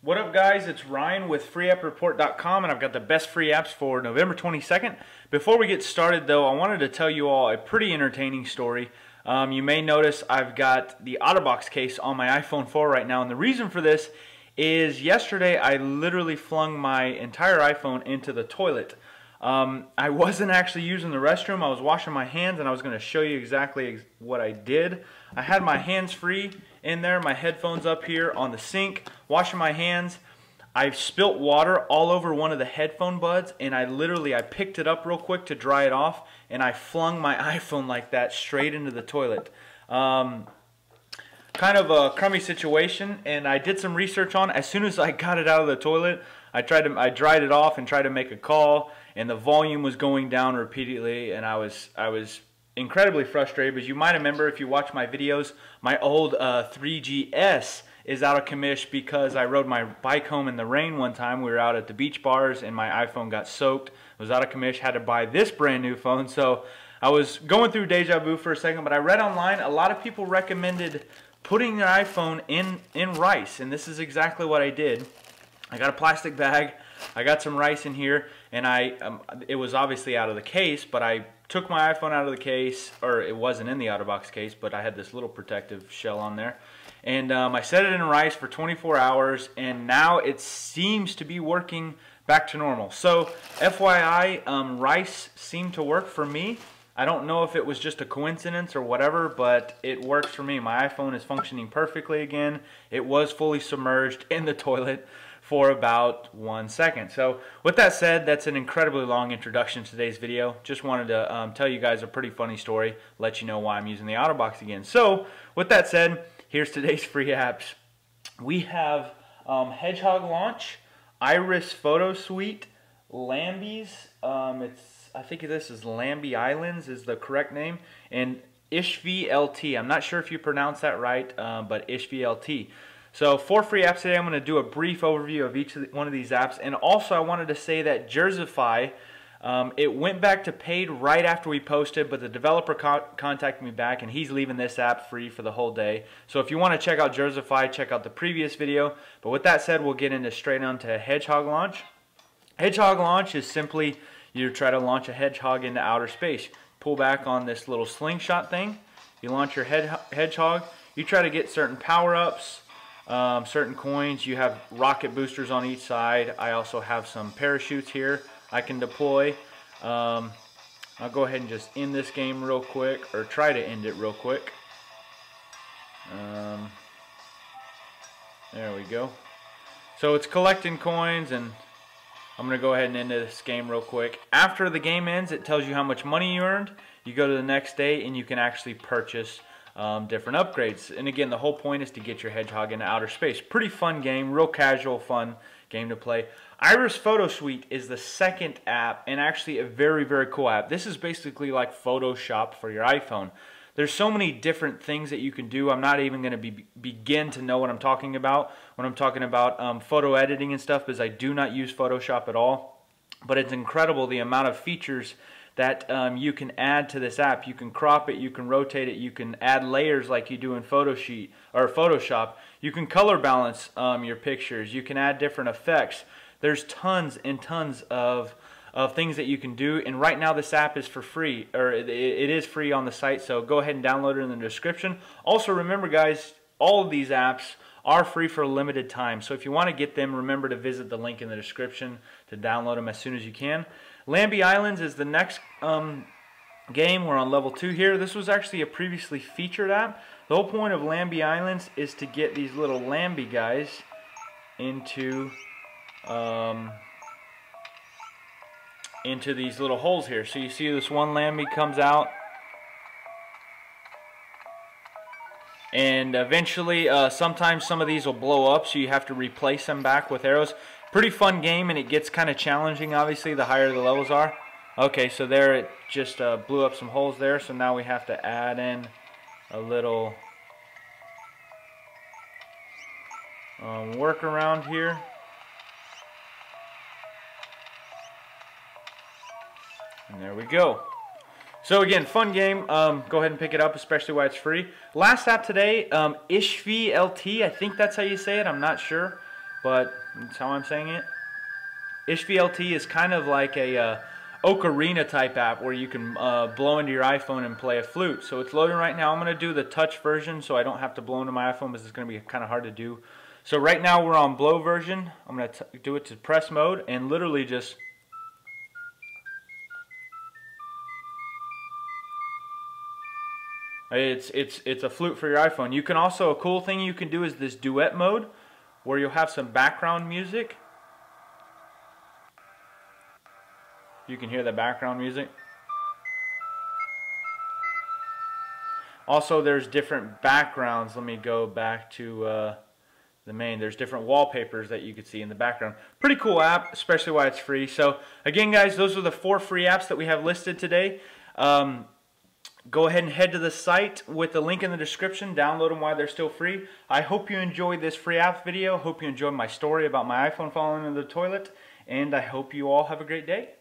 What up, guys? It's Ryan with freeappreport.com, and I've got the best free apps for November 22nd. Before we get started, though, I wanted to tell you all a pretty entertaining story. You may notice I've got the OtterBox case on my iPhone 4 right now, and the reason for this is yesterday I literally flung my entire iPhone into the toilet. I wasn't actually using the restroom. I was washing my hands, and I was going to show you exactly what I did. I had my hands free in there, my headphones up here on the sink, washing my hands. I spilt water all over one of the headphone buds, and I picked it up real quick to dry it off, and I flung my iPhone like that straight into the toilet. Kind of a crummy situation, and I did some research on it. As soon as I got it out of the toilet, I dried it off and tried to make a call, and the volume was going down repeatedly, and I was incredibly frustrated. Because you might remember, if you watch my videos, my old 3GS is out of commission because I rode my bike home in the rain one time. We were out at the beach bars and my iPhone got soaked. It was out of commission. Had to buy this brand new phone. So I was going through deja vu for a second, but I read online a lot of people recommended putting their iPhone in rice, and this is exactly what I did. I got a plastic bag, I got some rice in here, and it was obviously out of the case, but I took my iPhone out of the case, or it wasn't in the OtterBox case, but I had this little protective shell on there. And I set it in rice for 24 hours, and now it seems to be working back to normal. So FYI, rice seemed to work for me. I don't know if it was just a coincidence or whatever, but it works for me. My iPhone is functioning perfectly again. It was fully submerged in the toilet for about 1 second. So with that said, that's an incredibly long introduction to today's video. Just wanted to tell you guys a pretty funny story, let you know why I'm using the OtterBox again. So with that said, here's today's free apps. We have Hedgehog Launch, Iris Photo Suite, Lambi's, I think this is Lambi Islands is the correct name, and iShvee LT. I'm not sure if you pronounce that right, but iShvee LT. So 4 free apps today. I'm going to do a brief overview of each one of these apps, and also I wanted to say that Jerseyfy, it went back to paid right after we posted, but the developer contacted me back, and he's leaving this app free for the whole day. So if you want to check out Jerseyfy, check out the previous video. But with that said, we'll get into straight on to Hedgehog Launch. Hedgehog Launch is simply you try to launch a hedgehog into outer space. Pull back on this little slingshot thing. You launch your hedgehog. You try to get certain power-ups, certain coins. You have rocket boosters on each side. I also have some parachutes here I can deploy. I'll go ahead and just end this game real quick, or try to end it real quick. There we go. So it's collecting coins, and I'm going to go ahead and end this game real quick. After the game ends, it tells you how much money you earned. You go to the next day, and you can actually purchase different upgrades. And again, the whole point is to get your hedgehog into outer space. Pretty fun game, real casual, fun game to play. Iris Photo Suite is the second app, and actually a very, very cool app. This is basically like Photoshop for your iPhone. There's so many different things that you can do. I'm not even going to begin to know what I'm talking about when I'm talking about photo editing and stuff, because I do not use Photoshop at all. But it's incredible the amount of features that you can add to this app. You can crop it, you can rotate it, you can add layers like you do in Photoshop. You can color balance your pictures. You can add different effects. There's tons and tons of things that you can do, and right now this app is for free, or it is free on the site, so go ahead and download it in the description. Also remember, guys, all of these apps are free for a limited time, so if you want to get them, remember to visit the link in the description to download them as soon as you can. Lambi Islands is the next game. We're on level 2 here. This was actually a previously featured app. The whole point of Lambi Islands is to get these little Lambi guys into these little holes here. So you see this one Lambi comes out, and eventually sometimes some of these will blow up, so you have to replace them back with arrows. Pretty fun game, and it gets kind of challenging obviously the higher the levels are. Okay, so there it just blew up some holes there, so now we have to add in a little workaround here. And there we go. So again, fun game. Go ahead and pick it up, especially while it's free. Last app today, iShvee LT. I think that's how you say it. I'm not sure. but that's how I'm saying it. iShvee LT is kind of like a ocarina type app where you can blow into your iPhone and play a flute. So it's loading right now. I'm going to do the touch version so I don't have to blow into my iPhone because it's going to be kind of hard to do. So right now we're on blow version. I'm going to do it to press mode and literally just... It's a flute for your iPhone. You can also, a cool thing you can do is this duet mode where you'll have some background music. You can hear the background music. Also, there's different backgrounds. Let me go back to the main. There's different wallpapers that you can see in the background. Pretty cool app, especially while it's free. So again, guys, those are the 4 free apps that we have listed today. Go ahead and head to the site with the link in the description. Download them while they're still free. I hope you enjoyed this free apps video. Hope you enjoyed my story about my iPhone falling into the toilet. And I hope you all have a great day.